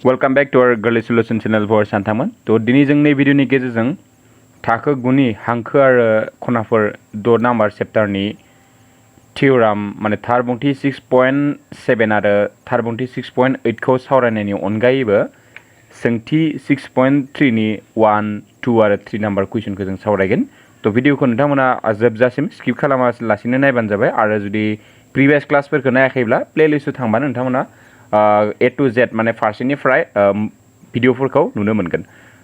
Welcome back to our Gwrlwi solution channel for सानथामोन तो दिनै जों नै भिडिअनि गेजेरजों थाखो 9 नि हांखो आरो खनाफोर 6 नाम्बार चेप्टारनि थियराम माने थारबुंथि 6.7 आरो थारबुंथि 6.8 खौ सावरायनायनि अनगायैबो सोंथि 6.3 नि 1, 2 आरो 3 नाम्बार कुइसनखौ जों सावरायगोन तो भिडिअखौ नोंथांमोना जोबजासिम स्किप खालामालासिनो नायबानो जाबाय आरो जुदि प्रिभियास क्लासफोरखौ नायाखैब्ला प्लेलिस्टआव थांबानो नोंथांमोना A to Z माने फारसेनिफ्राय भिडिअफोरखौ नुनो मोनगोन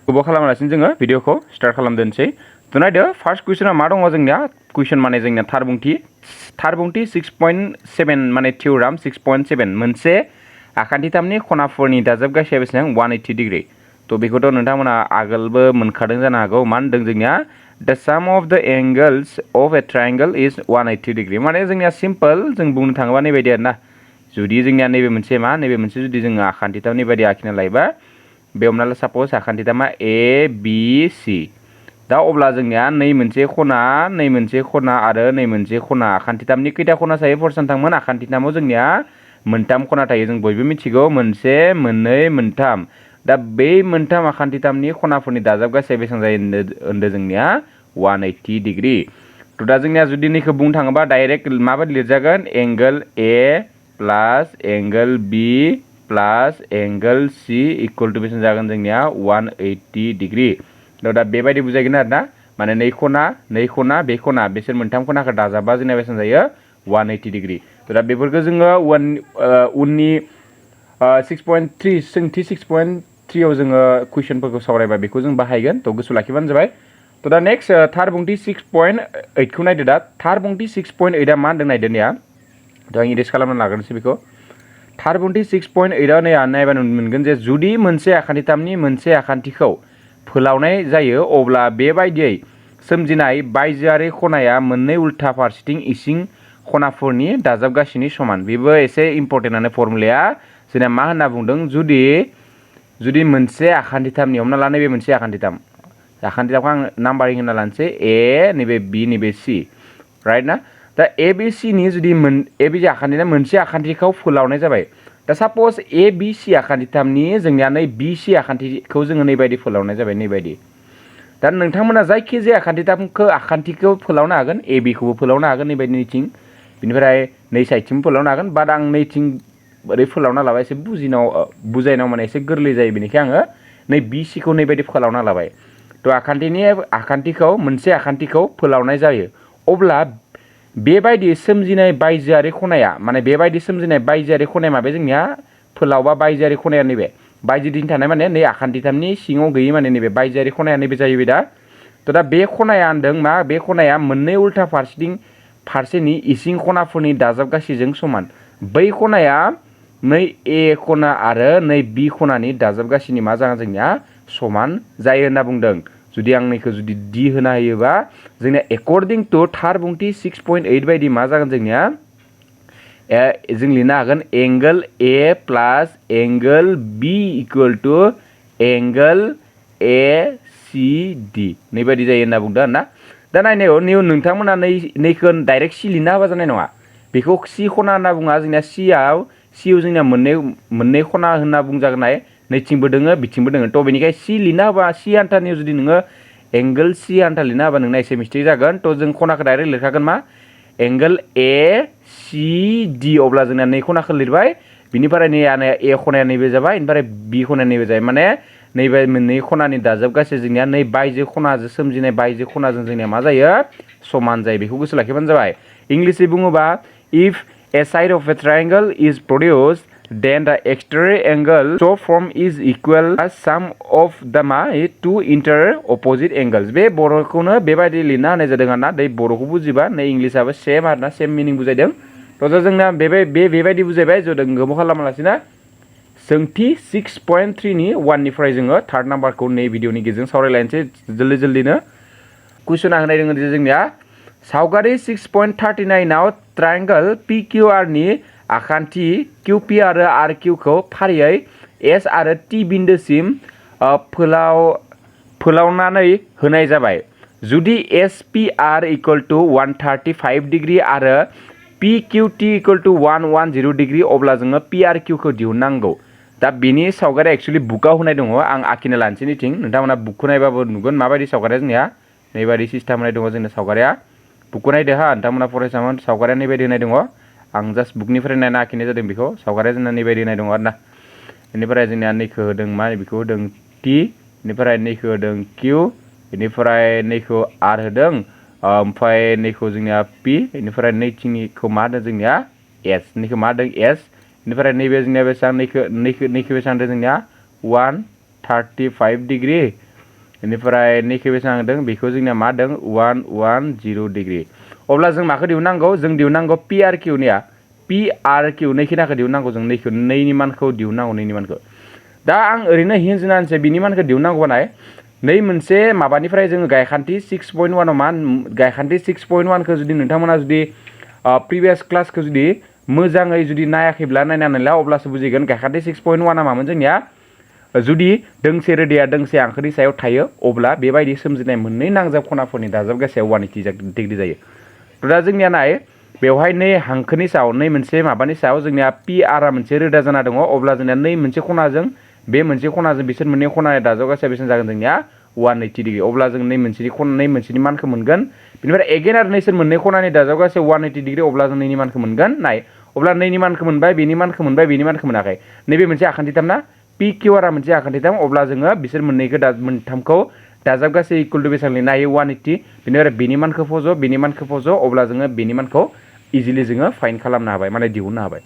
गोबाव खालामालासिनो जोङो भिडिअखौ स्टार्ट खालामदोनसै तो नायदो फार्स्ट कुइसना मा दङ जोंनिया कुइसन माने जोंनिया थारबुंथि 6.7 माने थियराम 6.7 मोनसे आखान्थिथामनि खनाफोरनि दाजाबगासेया बेसेबां 180 डिग्री तो बेखौथ' नोंथांमोना आगोलबो मोनखादों जानो हागौ मा होनदों जोंनिया the sum of the angles of a triangle is 180 degree माने जोंनिया सिम्पल जों बुंनो थाङोबा नैबायदि आरोना जुदि जोंनिया नैबे मोनसे जुदि जोङो आखान्थिथामनि बायदि आखिना लायोबा बे हमना ला साप'ज आखान्थिथामा A B C दा अब्ला जोंनिया नै मोनसे खना आरो नै मोनसे खना आखान्थिथामनि खैथा खना थायो फरसानथांमोन आखान्थिथामाव जोंनिया मोनथाम खना थायो जों बयबो मिथिगौ मोनसे मोननै मोनथाम दा बे मोनथाम आखान्थिथामनि खनाफोरनि दाजाबगासेया बेसेबां जायो होनदो जोंनिया 180 डिग्री तो दा जोंनिया जुदि नैखौ बुंनो थाङोबा डाइरेक्ट माबायदि लिरजागोन angle A plus angle B plus angle C equal to बेसेबां जागोन जोंनिया 180 डिग्री दा बेबायदि बुजायगोन आरोना माने नै खना बे खना बिसोर मोनथाम खनाखौ दाजाबा जोंनिया बेसेबां जायो 180 डिग्री दा बेफोरखौ जोङो उननि 6.3 सोंथि 6.3 आव जोङो कुइसनफोरखौ सावरायबा बेखौ जों बाहायगोन तो गोसोआव लाखिबानो जाबाय तो दा नेक्स्ट थारबुंथि 6.8 खौ नायदो दा थारबुंथि 6.8 आ मा होनदों नायदो निया तो आं इरेज खालामना लाग्रोनोसै बेखौ थारबुंथि 6.8 आव नायबा नुनो मोनगोन जे जुदि मोनसे आखान्थिथामनि मोनसे आखान्थिखौ फोलावनाय जायो अब्ला बेबायदियै सोमजिनाय बायजोआरि खनाया मोननै उल्था फारसेथिं इसिं खनाफोरनि दाजाबगासेनि समान बेबो एसे इम्पर्टेन्टानो फर्मुलाया जोंना मा होनना बुंदों जुदि मोनसे आखान्थिथामनि हमना ला नैबे मोनसे आखान्थिथामखौ आं नाम्बारिं होना लानोसै A नैबे B नैबे C राइट ना दा ABC नि जुदि ABC आखान्थिना मोनसे आखान्थिखौ फोलावनाय जाबाय दा साप'ज ABC आखान्थिथामनि जोंनिया नै BC आखान्थिखौ जोङो नैबायदि फोलावनाय जाबाय नैबायदि दा नोंथांमोना जायखिजाया आखान्थिखौ फोलावनो हागोन AB खौबो फोलावनो हागोन नैबायदि नैथिं बिनिफ्राय नै साइडथिं फोलावनो हागोन बाट आं नैथिं ओरै फोलावना लाबाय एसे बुजायनायाव माने एसे गोरलै जायो बेनिखाय आङो नै BC खौ नैबायदि फोलावना लाबाय तो मोनसे आखान्थिखौ फोलावनाय जायो अब्ला बेबायदि सोमजिनाय बायजोआरि खनाया माने बेबायदि सोमजिनाय बायजोआरि खनाया माबे जोंनिया फोलावबा बायजोआरि खनाया नैबे बायजोथिं थानाय माने नै आखान्थिथामनि सिङाव गैयै माने नैबे बायजोआरि खनाया नैबे जाहैबाय दा तो दा बे खनाया होनदों मा बे खनाया मोननै उल्था फारसेनि इसिं खनाफोरनि दाजाबगासेजों समान बै खनाया नै A खना आरो नै B खनानि दाजाबगासेनि मा जागोन जोंनिया समान जायो होनना बुंदों जुदि आं नैखौ जुदि D होना होयोबा जोंनिया एकर्डिं टु थारबुंथि 6.8 बायदि मा जागोन जोंनिया जों लिरनो हागोन angle A plus angle B equal to angle ACD नैबायदि जायो होनना बुंदों आरोना दा नायनायाव नोंथांमोना नैखौ डाइरेक्ट C लिरना होबा जानाय नङा बेखौ C खना होनना बुङा जोंनिया C जोंनिया मोननै खना होनना बुंजागोननाय नैथिंबो दोङो बिथिंबो दोङो तो बेनिखाय C लिरना होबा C आन्थारनि जुदि नोङो एंगल C आन्था लिरना होबा नोंना एसे मिस्टेक जागोन तो जों खनाखौ डाइरेक्ट लिरखागोन मा एंगल ACD अब्ला जोंना नै खनाखौ लिरबाय बिनिफ्राय A खनाया नैबे जाबाय ओमफ्राय B खनाया नैबे जाबाय माने नैबे मोननै खनानि दाजाबगासे जोंनिया नै बायजो खनाजों सोमजिनाय बायजो खनाजों जोंनिया मा जायो समान जायो बेखौ गोसोआव लाखिबानो जाबाय इंलिशै बुङोबा if a side of a triangle is produced then the exterior angle so form is equal as sum of the two inter opposite angles बे बर'खौनो बेबायदि लिरना होनाय जादों आरोना दै बर'खौ बुजिबा नै इंलिशाबो सेम आरोना सेम मिनिं बुजायदों तो जोंना बेबायदि बुजायबाय जों गोबाव खालामालासिनो सोंथि 6.3 नि 1 निफ्राय जोङो थार्ड नाम्बारखौ नै भिडिअनि गेजेरजों सावरायलायनोसै जल्दिनो कुइसना होनाय दङ जे जोंनिया सावगारि 6.39 आव ट्रायंगल PQR नि आखान्थि QP आरो RQ खौ फारियै S आरो T बिन्दोसिम फोलावनानै होनाय जाबाय जुदि SPR इक्वल टू 135 डिग्री आरो PQT इक्वल टू 110 डिग्री अब्ला जोङो PRQ खौ दिहुननांगौ दा बेनि सावगारिया एक्चुअली बुकआव होनाय दङ आं आखिना लानोसै निथिं नोंथांमोना बुकखौ नायबाबो नुगोन माबायदि सावगारिया जोंनिया नैबायदि सिस्टेम होनाय दङ जोंनि सावगारिया बुकखौ नायदो हा नोंथांमोना फरायसामोन सावगारिया नैबायदि होनाय दङ आं जास्ट बुकनिफ्राय नायना आखिनाय जादों बेखौ सावगारिया जोंना नैबायदि होनाय दङ आरोना बेनिफ्राय जोंनिया नैखौ होदों मा बेखौ होदों टी बेनिफ्राय नैखौ होदों किउ बेनिफ्राय नैखौ आर होदों ओमफ्राय नैखौ जोंनिया पी बेनिफ्राय नैथिंनिखौ मा होदों जोंनिया एस नैखौ मा होदों एस बेनिफ्राय नैबे जोंनिया बेसेबां नैखौ बेसेबां होदों जोंनिया 135 डिग्री बेनिफ्राय नैखौ बेसेबां होदों बेखौ जोंनिया मा होदों 110 डिग्री अब्ला जों माखौ दिहुननांगौ जों दिहुननांगौ पी आर किउनिया पी आर किउ नैखिनाखौ दिहुननांगौ जों नैखौ नैनि मानखौ दिहुननांगौ नैनि मानखौ दा आं ओरैनो हिन्जानानैसो बिनि मानखौ दिहुननांगौ नाय नै मोनसे माबानिफ्राय जोङो गायखान्थि 6.1 आव मा गायखान्थि 6.1 खौ जुदि नोंथांमोना जुदि प्रिभियास क्लासखौ जुदि मोजाङै जुदि नायाखैब्ला नायनानैला अब्लासो बुजिगोन गायखान्थि 6.1 आ मामोन जोंनिया जुदि दोंसे रोदाया दोंसे हांखोनि सायाव थायो अब्ला बेबायदि सोमजिनाय मोननै नांजाब खनाफोरनि दाजाबगासेयाव 180 डिग्री जायो दा जोंनिया नाय बेवहाय नै हांखोनि सायाव नै मोनसे माबानि सायाव जोंनिया पी आर आ मोनसे रोदा जाना दङ अब्ला जोंनिया नै मोनसे खनाजों बे मोनसे खनाजों बिसोर मोननै खनानि दाजाबगासेया बेसेबां जागोन जोंनिया 180 डिग्री अब्ला जों नै मोनसेनि मानखौ मोनगोन बेनिफ्राय एगेन आरो नैसोर मोननै खनानि दाजाबगासेयाव 180 डिग्री अब्ला जों नैनि मानखौ मोनगोन नाय अब्ला नैनि मानखौ मोनबाय बेनि मानखौ मोनबाय बेनि मानखौ मोनाखै नैबे मोनसे आखान्थिथाम ना पी किउ आर आ मोनसे आखान्थिथाम अब्ला जोङो बिसोर मोननैखौ मोनथामखौ दाजाबगासे इकुवेल टु बेसेबां लिरनो हायो 180 बेनिफ्राय बेनि मानखौ फज' अब्ला जोङो बेनि मानखौ इजिलि जोङो फाइन्ड खालामनो हाबाय माने दिहुननो हाबाय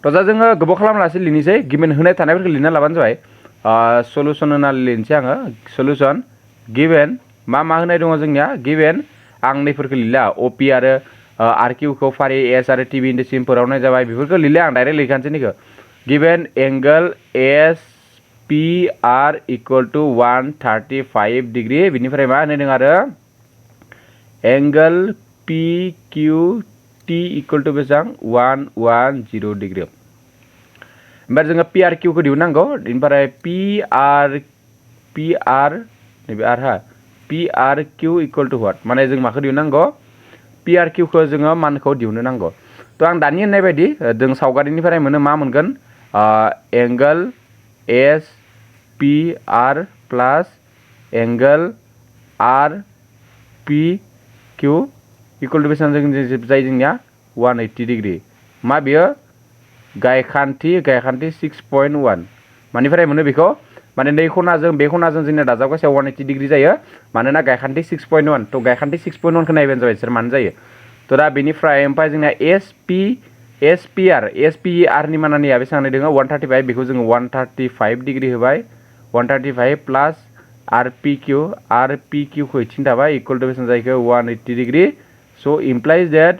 थ' दा जोङो गोबाव खालामनासो लिरनोसै गिभेन होनाय थानायफोरखौ लिरना लाबानो जाबाय सलुसन होना लिरनोसै आङो सलुसन गिभेन मा होनाय दङ जोंनिया गिभेन आं नैफोरखौ लिरला अपि आरो आर किउखौ फारि एस आरो टिभि इन्डेसिमफोराव नाय जाबाय बेफोरखौ लिरला आं डाइरेक्ट लिरखानोसै निखौ given angle S P R equal to 135 degree बिनिफ्राय मा होनाय दङ आरो angle P Q T equal to बेसेबां 110 डिग्री ओमफ्राय जोङो पी आर किउखौ दिहुननांगौ ओमफ्राय पी आर नैबे आर हा P R Q equal to what माने जों माखौ दिहुननांगौ पी आर किउखौ जोङो मानखौ दिहुननो नांगौ थ' आं दानि होननाय बायदि जों सावगारिनिफ्राय मोनो मा मोनगोन angle S P R plus angle R P Q equal to बेसेबां जों जाय जोंनिया 180 डिग्री मा बेयो गायखान्थि 6.1 मानिफ्राय मोनो बेखौ माने नै खनाजों बे खनाजों जोंनिया दाजाबगासेयाव 180 डिग्री जायो मानोना गायखान्थि 6.1 थ' गायखान्थि 6.1 खौ नायबानो जाबाय सोर मानो जायो थ' दा बेनिफ्राय ओमफ्राय जोंनिया एस पी आर नि मानानिया बेसेबां होनाय दङ 135 बेखौ जोङो 135 डिग्री होबाय 135 प्लास आर पी किउखौ इथिं थाबाय इकुवेल टु बेसेबां जाहैखो 180 degree so' implies that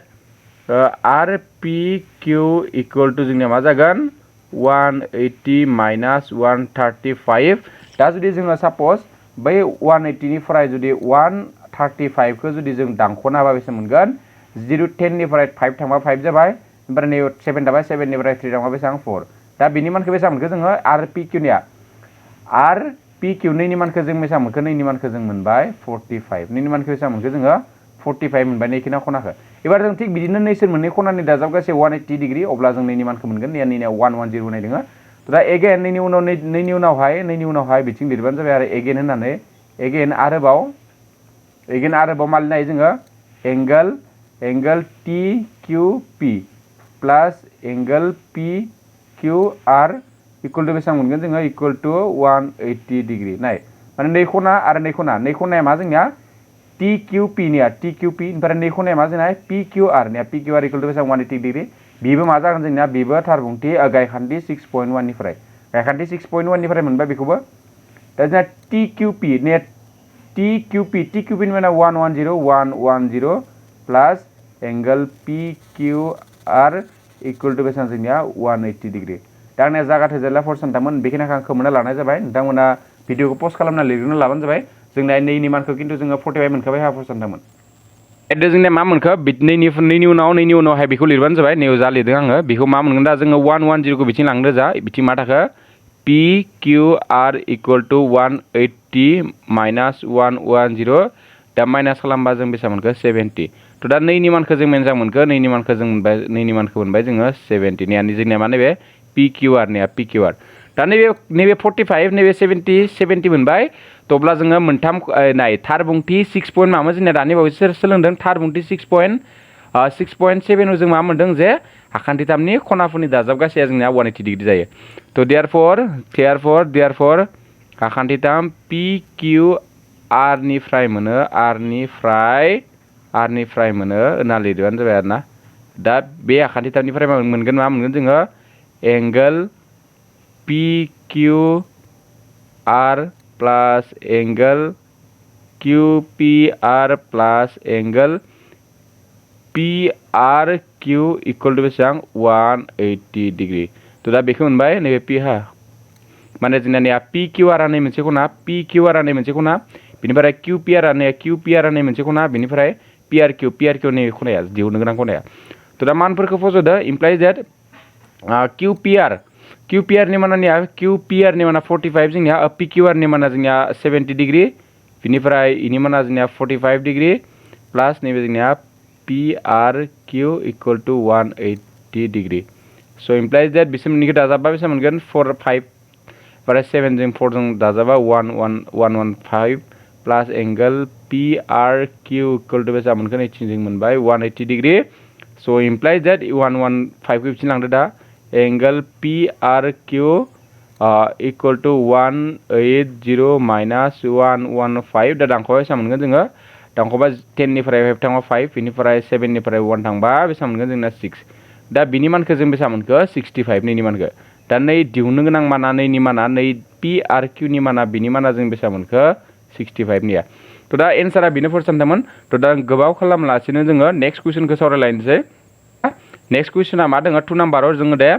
R P Q equal to जोंनिया मा जागोन 180 माइनास 135 दा जुदि जोङो सापज बै 180 निफ्राय जुदि 135 खौ जुदि जों दानख'नो हाबा बेसे मोनगोन 10 निफ्राय 5 थांबा 5 जाबाय ओमफ्राय नै 7 थाबाय 7 निफ्राय 3 थांबा बेसेबां 4 दा बेनि मानखौ बेसेबां मोनखो जोङो आर पी किउनिया आर पी किउ नैनि मानखौ जों बेसेबां मोनखो नैनि मानखौ जों मोनबाय 45 नैनि मानखौ बेसेबां मोनखो जोङो 45 मोनबाय नैखिना खनाखौ एबार जों थिग बिदिनो नैसोर मोननै खनानि दाजाबगासे 180 डिग्री अब्ला जों नैनि मानखौ मोनगोन नैनिया 110 होनाय दङ दा एगेन नैनि उनावहाय बिथिं लिरबानो जाबाय आरो एगेन होननानै एगेन आरोबाव मा लिरनो हायो जोङो angle T Q P plus angle P Q R equal to बेसेबां मोनगोन जोङो इकुवेल टु 180 डिग्री नाय माने नै खना आरो नै खनाया मा जोंनिया टी किउ पी निया टी किउ पी ओमफ्राय नै खनाया मा जोंना पी किउ आर निया P Q R equal to बेसेबां 180 डिग्री बेबो मा जागोन जोंनिया बेबो थारबुंथि गायखान्थि 6.1 निफ्राय गायखान्थि 6.1 निफ्राय मोनबाय बेखौबो दा जोंना टी किउ पी ने टी किउ पी नि माने 110 plus angle P Q R equal to बेसेबां जोंनिया 180 डिग्री दा आंनिया जागा थोजाला फर सानथामोन बेखिनिखौ आं खोमोना लानाय जाबाय नोंथांमोना भिडिअखौ पस्ट खालामना लिरनो लाबानो जाबाय जोंना नैनि मानखौ खिन्थु जोङो 45 मोनखाबाय हा फर सानथामोन जोंनिया मा मोनखो नैनि उनावहाय बेखौ लिरबानो जाबाय नैयाव जा लिरदों आङो बेखौ मा मोनगोन दा जोङो 110 खौ बिथिं लांदो जा बिथिं मा थाखो P Q R equal to 180 minus 110 दा माइनास खालामबा जों बेसेबां मोनखो 70 थ' दा नैनि मानखौ जों मोजां मोनखो नैनि मानखौ मोनबाय जोङो 70 जोंनिया माने बे PQR निया PQR दा नैबे 45 नैबे 70 मोनबाय तो अब्ला जोङो मोनथाम नाय थार बुंथि 6 पॉइंट मामोन जोंना दानि बावैसो सोलोंदों थार बुंथि 6.7 जों मा मोनदों जे आखान्थिथामनि खनाफोरनि दाजाबगासैया जोंना 180 डिग्री जायो तो देयरफॉर आखान्थिथाम PQR निफ्राय मोनो R निफ्राय मोनो होनना लिरबानो जाबाय आरोना दा बे आखान्थिथामनिफ्राय मोनगोन मा मोनगोन जोङो angle PQR plus angle QPR plus angle PRQ equal to बेसेबां 180 डिग्री तो दा बेखौ मोनबाय नैबे P हा माने जोंना PQR नै मोनसे खना PQR नै मोनसे खना बिनिफ्राय QPR नै मोनसे खना बिनिफ्राय PRQ नै खनाया दिहुननो गोनां खनाया तो दा मानफोरखौ फज'दो इमप्लाइज दैट QPR नि माना 45 जोंनिया PQR नि माना जोंनिया 70 डिग्री बिनिफ्राय इनि माना जोंनिया 45 डिग्री प्लस नैबे जोंनिया PRQ equal to 180 degree so इमप्लाइज that बिसोर मोननैखौ दाजाबबा बेसेबां मोनगोन 4 5 बारा 7 जों 4 जों दाजाबा 115 plus angle PRQ equal to बेसेबां मोनगोन 18 जों मोनबाय 180 डिग्री सो इमप्लाइज दैट 115 को बिथिं लांदो दा angle PRQ equal to 180 minus 115 दा दांख'बा बेसेबां मोनगोन जोङो दांख'बा 10 निफ्राय 5 थांबा 5 बेनिफ्राय 7 निफ्राय 1 थांबा बेसेबां मोनगोन जोंना 6 दा बिनि मानखौ जों बेसेबां मोनखो 65 नैनि मानखो दा नै दिहुननो गोनां माना नैनि माना नै PRQ नि माना बिनि माना जों बेसेबां मोनखो 65 निया तो दा एन्सारा बेनो फरसानथामोन तो दा गोबाव खालामलासिनो जोङो नेक्स्ट कुइसनखौ सावरायलायनोसै नेक्स्ट कुइसना मा दङ 2 नाम्बाराव जोङो दे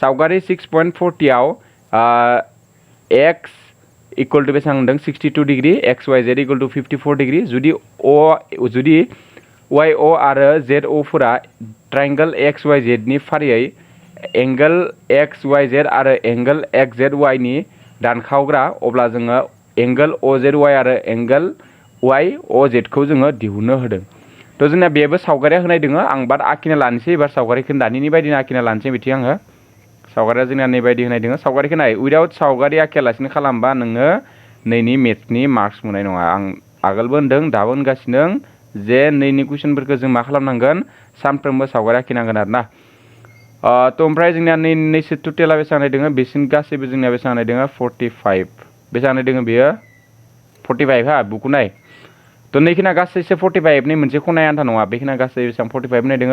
सावगारि 6.40 आव x इक्वल टू बेसेबां होनदों 62 degree XYZ equal to 54 degree जुदि YO आरो ZO फोरा ट्रायंगल XYZ नि फारियै एंगल XYZ आरो एंगल XZY नि दानखावग्रा अब्ला जोङो एंगल OZY आरो एंगल YOZ खौ जोङो दिहुननो होदों तो जोंना बेबो सावगारिया होनाय दङ आं बाद आखिना लानोसै एबार सावगारिखौ दानिनि बायदिनो आखिना लानोसै बिथिं आङो सावगारिया जोंना नै बायदि होनाय दङ सावगारिखौ नाय उइदाउट सावगारि आखियालासिनो खालामबा नोङो नैनि मेथ्सनि मार्क्स मोननाय नङा आं आगोलबो होनदों दाबो होनगासिनो जे नैनि कुइसनफोरखौ जों मा खालामनांगोन सानफ्रोमबो सावगारि आखिनांगोन आरोना तो ओमफ्राय जोंना नैसो टटेला बेसेबां होनाय दङ बिसिनि गासैबो जोंनिया बेसेबां होनाय दङ 45 बेसेबां होनाय दङ बेयो 45 हा बुकु नाय तो नैखिना गासैसो 45 नि मोनसे खनाया आन्था नङा बेखिना गासै बेसेबां 45 होनाय दङ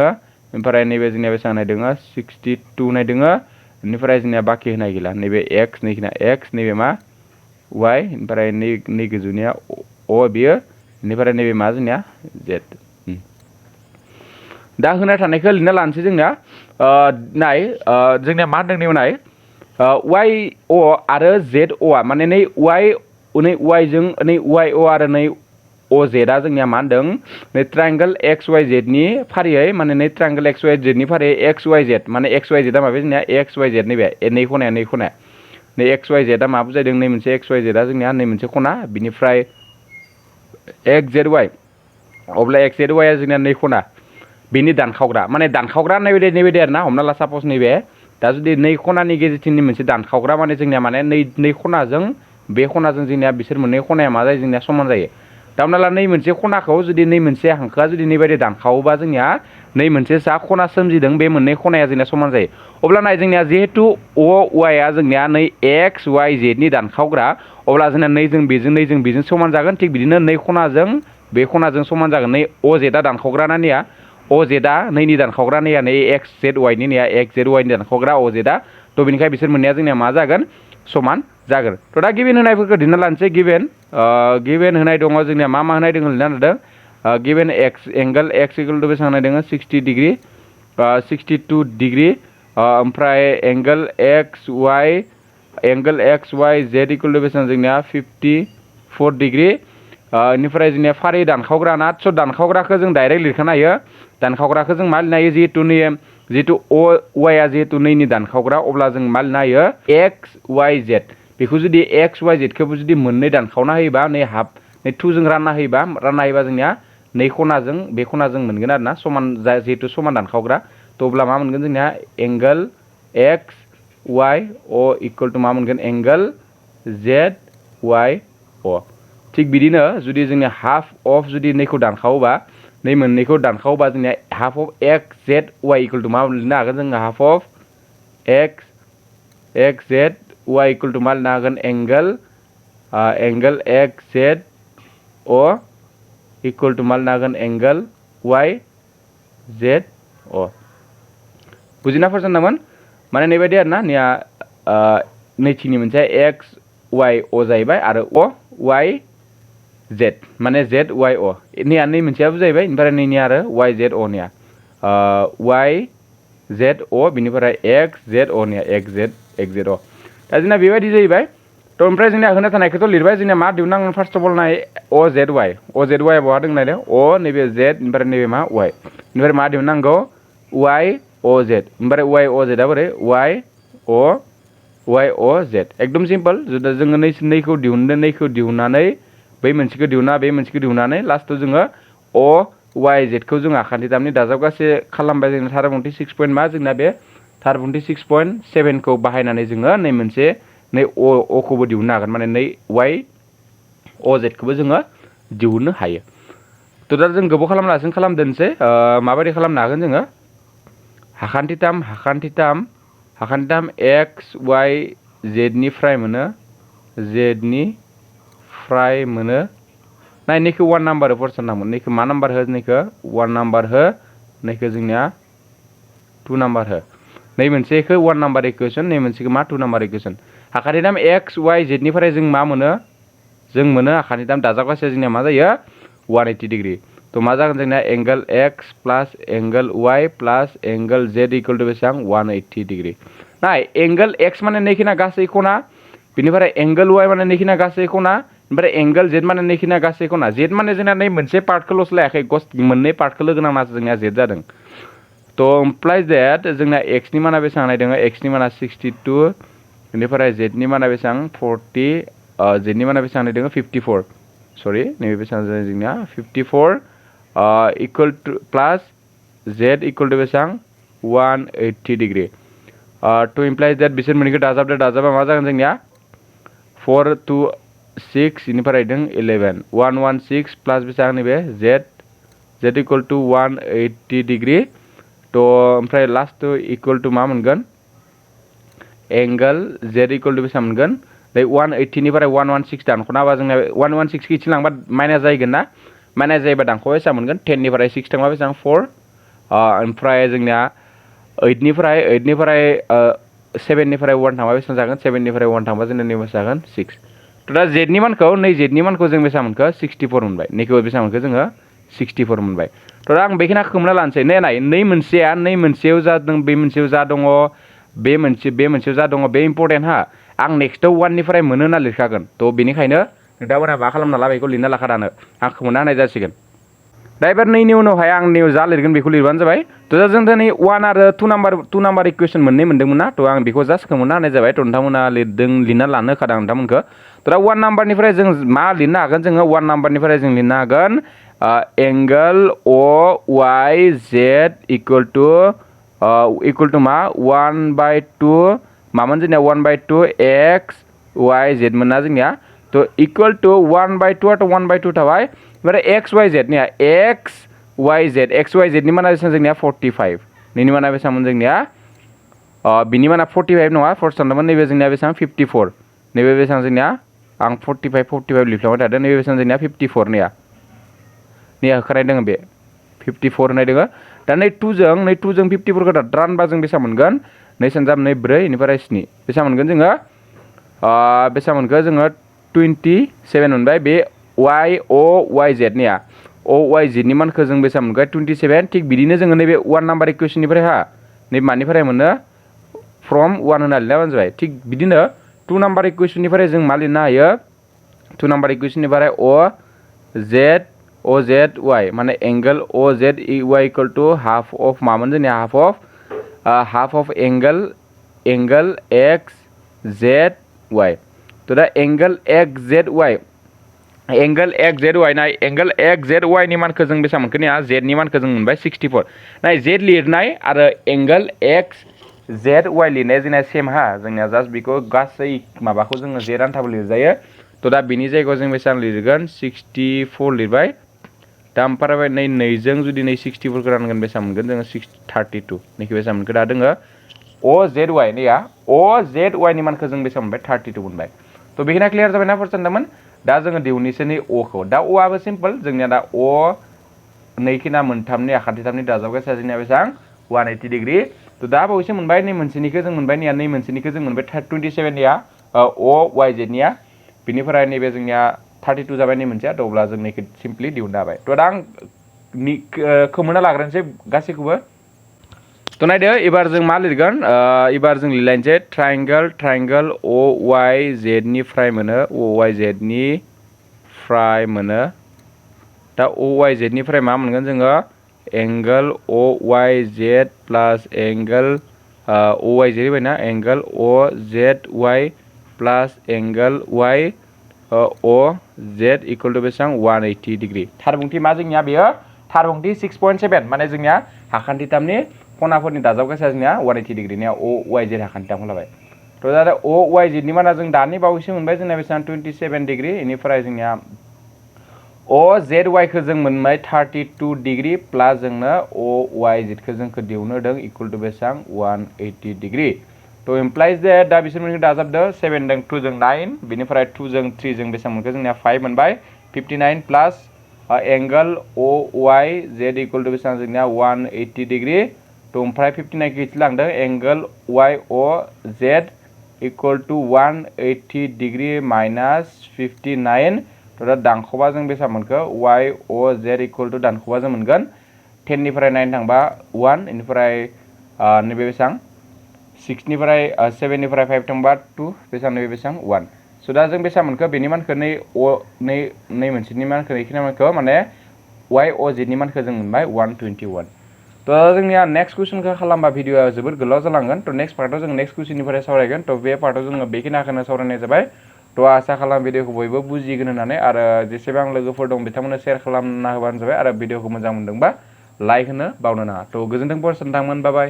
ओमफ्राय नैबे जोंनिया बेसेबां होनाय दङ 62 होनाय दङ बेनिफ्राय जोंनिया बाखि होनाय गैला नैबे x नैखिना x नैबे मा y ओमफ्राय नै गोजौनिया o बियो बेनिफ्राय नैबे मा जोंनिया z दा होना थानायखौ लिरना लानोसै जोंनिया नाय जोंनिया मा होनदों नै नाय YO आरो ZO आ माने नै y जों नै YO आरो नै OZ आ जोंनिया मा होनदों नै ट्रायंगल XYZ नि फारियै माने नै ट्रायंगल XYZ नि फारियै XYZ माने XYZ आ माबे जोंनिया XYZ नैबे नै खनाया नै XYZ आ मा बुजायदों नै मोनसे XYZ आ जोंनिया नै मोनसे खना बिनिफ्राय XZY अब्ला XZY आ जोंनिया नै खना बेनि दानखावग्रा माने दानखावग्रा नैबायदि आरोना हमना ला सापस नैबे दा जुदि नै खनानि गेजेरथिंनि मोनसे दानखावग्रा माने जोंनिया माने नै खनाजों बे खनाजों जोंनिया बिसोर मोननै खनाया मा जायो जोंनिया समान जायो दा हमना ला नै मोनसे खनाखौ जुदि नै मोनसे हांखोआ जुदि नैबायदि दानखावोबा जोंनिया नै मोनसे जा खना सोमजिदों बे मोननै खनाया जोंनिया समान जायो अब्ला नाय जोंनिया जिहेतु OY आ जोंनिया नै XYZ नि दानखावग्रा अब्ला जोंना नैजों बेजों समान जागोन थिग बिदिनो नै खनाजों बे खनाजों समान जागोन नै OZ आ दानखावग्रा नानिया OZ आ नैनि दानखावग्रा नैया नै XZY नि नैया XZY नि दानखावग्रा OZ आ तो बेनिखाय बिसोर मोननैया जोंनिया मा जागोन समान जागोन तो दा गिभेन होनायफोरखौ दिन्ना लानोसै गिभेन होनाय दङ जोंनिया मा होनाय दङ लिरना होदों given angle X equal to बेसेबां होनाय दङ 60 डिग्री 62 डिग्री ओमफ्राय एंगल XYZ इक्वल टू बेसेबां जोंनिया 54 डिग्री इनिफ्राय जोंनिया फारि दानखावग्रा ना स' दानखावग्राखौ जों डाइरेक्ट लिरखानो हायो दानखावग्राखौ जों मा लिरनो हायो जिहेतु OY आ जिहेतु नैनि दानखावग्रा अब्ला जों मा लिरनो हायो XYZ बेखौ जुदि XYZ खौबो जुदि मोननै दानखावना होयोबा नै हाफ नै 2 जों रानना होयोबा जोंनिया नै खनाजों बे खनाजों मोनगोन आरोना समान जिहेतु समान दानखावग्रा तो अब्ला मा मोनगोन जोंनिया angle Y O equal to मा मोनगोन एंगल जेड वाइ अ थिग बिदिनो जुदि जोंनि हाफ अफ जुदि नैखौ दानखावोबा नै मोननैखौ दानखावोबा जोंनिया half of X Z Y equal to मा लिरनो हागोन जोङो half of X Z Y equal to मा लिरनो हागोन angle X Z O equal to मा लिरनो हागोन एंगल वाइ जेड अ बुजिना फरायसनदोंमोन माने नैबायदि आरोना निया नैथिनि मोनसे एक्स वाइ अ जाहैबाय आरो अ वाइ जेड माने जेड वाइ अ नैया नै मोनसेयाबो जाहैबाय ओमफ्राय नैनिया आरो वाइ जेड अ निया वाइ जेड अ बिनिफ्राय एक्स जेड अ निया एक्स जेड अ दा जोंना बेबायदि जाहैबाय थ' ओमफ्राय जोंनिया होना थानायखौथ' लिरबाय जोंनिया मा दिहुननांगोन फार्स्ट अफ अल नाय अ जेड वाइ बहा दं नायदो अ नैबे जेड ओमफ्राय नैबे मा वाइ ओमफ्राय मा दिहुननांगौ वाइ अ जेड ओमफ्राय वाइ अ जेडआ बोरै वाइ अ जेड एकदम सिम्पल जुदि जोङो नैखौ दिहुननानै बै मोनसेखौ दिहुननानै लास्टआव जोङो अ वाइ जेडखौ जोङो आखान्थिथामनि दाजाबगासे खालामबाय जोंना थारबुंथि 6 पइन्ट मा जोंना बे थारबुंथि 6.7 खौ बाहायनानै जोङो नै मोनसे नै अ खौबो दिहुननो हागोन माने नै वाइ अ जेडखौबो जोङो दिहुननो हायो थ' दा जों गोबाव खालामलासिनो खालामदोनसै माबायदि खालामनो हागोन जोङो हाखान्थिथाम एक्स वाइ जेडनिफ्राय मोनो नाय नैखौ 1 नाम्बार हो फरसाननांगोन नैखौ मा नाम्बार हो नैखौ 1 नाम्बार हो नैखौ जोंनिया 2 नाम्बार हो नै मोनसेखौ 1 नाम्बार इकुवेशन नै मोनसेखौ मा 2 नाम्बार इकुवेशन हाखान्थिथाम एक्स वाइ जेडनिफ्राय जों मा मोनो हाखान्थिथाम दाजाबगासे जोंनिया मा जायो 180 डिग्री थ' मा जागोन जोंनिया angle X plus angle Y plus angle Z equal to बेसेबां 180 डिग्री नाय एंगल एक्स माने नैखिना गासै खना बिनिफ्राय एंगल वाइ माने नैखिना गासै खना ओमफ्राय एंगल जेड माने नैखिना गासै खना जेड माने जोंना नै मोनसे पार्टखौल'सो लायाखै मोननै पार्टखौ लोगो नांनासो जोंनिया जेड जादों थ' इमप्लाइज देट जोंना एक्सनि माना बेसेबां नायदों एक्सनि माना 62 बेनिफ्राय जेडनि माना बेसेबां 40 जेडनि माना बेसेबां नायदों 54 सरि नैबे बेसेबां जादों जोंनिया 54 equal to plus Z equal to बेसेबां 180 डिग्री टु इमप्लाइज देट बिसोर मोननैखौ दाजाबा मा जागोन जोंनिया 4 2 6 इनिफ्राय दों 11 116 प्लास बेसेबां नैबे जेड इक्वल टु 180 डिग्री थ' ओमफ्राय लास्ट इक्वल टु मा मोनगोन एंगल जेड इक्वल टु बेसेबां मोनगोन बे 180 निफ्राय 116 दानख'ना होबा जोंना 116 खौ इथिं लांबा माइनास जाहैगोन ना माइनास जायोबा दानख'बा बेसेबां मोनगोन 10 निफ्राय 6 थांबा बेसेबां 4 ओमफ्राय जोंनिया 8 निफ्राय 7 निफ्राय 1 थांबा बेसेबां जागोन 7 निफ्राय 1 थांबा जोंना नैबे जागोन 6 थ' दा जेडनि मानखौ जों बेसेबां मोनखो 64 मोनबाय नैखौ बेसेबां मोनखो जोङो 64 मोनबाय थ' दा आं बेखिनिखौ खोमना लानोसै नाय नै मोनसेयाव जादों बे मोनसेयाव जा दङ बे मोनसेयाव जा दङ बे इम्परटेन्ट हा आं नेक्स्टआव 1 निफ्राय मोनो होनना लिरखागोन थ' बेनिखायनो नोंथांमोनहा मा खालामना ला बेखौ लिरना लाखादानो आं खोमोनना होनाय जासिगोन दा एबार नैनि उनावहाय आं नैयाव जा लिरगोन बेखौ लिरबानो जाबाय थ' दा जों दिनै 1 आरो 2 नाम्बार इकुवेशन मोननै मोनदोंमोन ना थ' आं बेखौ जास्ट खोमोनना होनाय जाबाय थ' नोंथांमोना लिरना लानो होखादों नोंथांमोनखौ थ' दा 1 नाम्बारनिफ्राय जों मा लिरनो हागोन जोङो 1 नाम्बारनिफ्राय जों लिरनो हागोन angle O Y Z equal to मा 1/2 मामोन जोंनिया 1/2 एक्स वाइ जेड मोन ना जोंनिया थ' इक्वल टु 1/2 आथ' 1/2 थाबाय ओमफ्राय एक्स वाइ जेडनिया एक्स वाइ जेडनि माना बेसेबां जोंनिया 45 नैनि माना बेसेबांमोन जोंनिया बिनि माना 45 नङा फर्स्ट सानदोंमोन नैबे जोंनिया बेसेबां 54 नैबे बेसेबां जोंनिया आं 45 लिरफ्लांबाय थादों नैबे बेसेबां जोंनिया 54 नैया होखानाय दङ बे 54 होनाय दङ दा नै 2जों 54 खौ रानबा जों बेसेबां मोनगोन 2 3 नै 4 बेनिफ्राय 7 बेसेबां मोनगोन जोङो बेसेबां मोनखो जोङो 27 मोनबाय बे वाइ जेडनिया वाइ जेडनि मानखौ जों बेसेबां मोनबाय 27 थिग बिदिनो जोङो नैबे 1 नाम्बार इकुवेशननिफ्राय नैबे मानिफ्राय मोनो फ्रम 1 होनना लिरनाय जाबाय थिग बिदिनो 2 नाम्बार इकुवेशननिफ्राय जों मा लिरनो हायो 2 नाम्बार इकुवेशननिफ्राय अ जेड वाइ माने angle O Z Y equal to half of मामोन जोंनिया half of angle X Z Y थ' दा एंगल एक्स जेड वाइ नाय एंगल एक्स जेड वाइ नि मानखौ जों बेसेबां मोनखो जेडनि मानखौ जों मोनबाय 64 नाय जेड लिरनाय आरो एंगल एक्स जेड वाइ लिरनाया जोंना सेम हा जोंनिया जास्ट बेखौ गासै माबाखौ जोङो जेड आन्थाबो लिरजायो थ' दा बिनि जायगायाव जों बेसेबां लिरगोन 64 लिरबाय दा ओमफ्राय नैजों जुदि 64खौ रानगोन बेसेबां मोनगोन जोङो 32 नैखौ बेसेबां मोनखो दा दोङो अ जेड वाइ नैया अ जेड वाइ नि मानखौ जों बेसेबां मोनबाय 32 मोनबाय थ' बेखिनिया क्लियार जाबायना फार्स्ट सानदोंमोन दा जोङो दिहुननोसै नै अखौ दा अ आबो सिम्पल जोंनिया दा अ नैखिना मोनथामनि आखान्थिथामनि दाजाबगासा जोंनिया बेसेबां 180 डिग्री थ' दा बावैसो मोनबाय नै मोनसेनिखौ जों मोनबाय नै मोनसेनिखौ जों मोनबाय 27 निया अ वाइ जेड निया बिनिफ्राय नैबे जोंनिया 32 जाबाय नै मोनसेया थ' अब्ला जों नैखौ सिम्पलि दिहुननो हाबाय थ' दा आं खोमोना लाग्रोनोसै गासैखौबो थ' नायदो एबार जों मा लिरगोन एबार जों लिरलायनोसै ट्रायंगल अ वाइ जेड निफ्राय मोनो अ वाइ जेड निफ्राय मोनो दा अ वाइ जेड निफ्राय मा मोनगोन जोङो angle O Y Z plus angle O Y Z फैबायना angle O Z Y plus angle Y A Z equal to बेसेबां 180 डिग्री थारबुंथि मा जोंनिया बेयो थारबुंथि 6.7 माने जोंनिया हाखान्थिथामनि खनाफोरनि दाजाबगासा जोंनिया 180 डिग्रीनिया अ वाइ जेड हाखान्थिथामखौ लाबाय थ' दा अ वाइ जेड नि माना जों दानि बावैसो मोनबाय जोंना बेसेबां 27 डिग्री बेनिफ्राय जोंनिया अ जेड वाइखौ जों मोनबाय 32 डिग्री प्लास जोंनो अ वाइ जेडखौ जोंखौ दिहुननो होदों इकुवेल टु बेसेबां 180 डिग्री थ' इमप्लाइज जे दा बिसोर मोनसे दाजाबदो 7 जों 2 जों 9 बेनिफ्राय 2 जों 3 जों बेसेबां मोनखो जोंनिया 5 मोनबाय 59 प्लास angle O Y Z equal to बेसेबां जोंनिया 180 डिग्री थ' ओमफ्राय 59 खौ इथि लांदों angle Y A Z equal to 180 degree minus 59 थ' दा दानख'बा जों बेसेबां मोनखो Y A Z equal to दानख'बा जों मोनगोन 10 निफ्राय 9 थांबा 1 बेनिफ्राय नैबे बेसेबां 6 निफ्राय 7 निफ्राय 5 थांबा 2 बेसेबां नैबे बेसेबां 1 स' दा जों बेसेबां मोनखो बेनि मानखौ नै मोनसेनि मानखौ बेखिनि मानखौ माने वाइ अ जेडनि मानखौ जों मोनबाय 121 थ' जोंनिया नेक्स्ट कुइसनखौ खालामबा भिडिअआ जोबोर गोलाव जालांगोन थ' नेक्स्ट पार्टआव जों नेक्स्ट कुइसननिफ्राय सावरायगोन थ' बे पार्टआव जोङो बेखिनिखौनो सावरायनाय जाबाय थ' आसा खालाम भिडिअखौ बयबो बुजिगोन होननानै आरो जेसेबां लोगोफोर दं बिथांमोननो शेयार खालामना होबानो जाबाय आरो भिडिअखौ मोजां मोनदोंबा लाइक होनो बावनो नाङा थ' गोजोन्थों फरायसा नोंथांमोन बाय बाय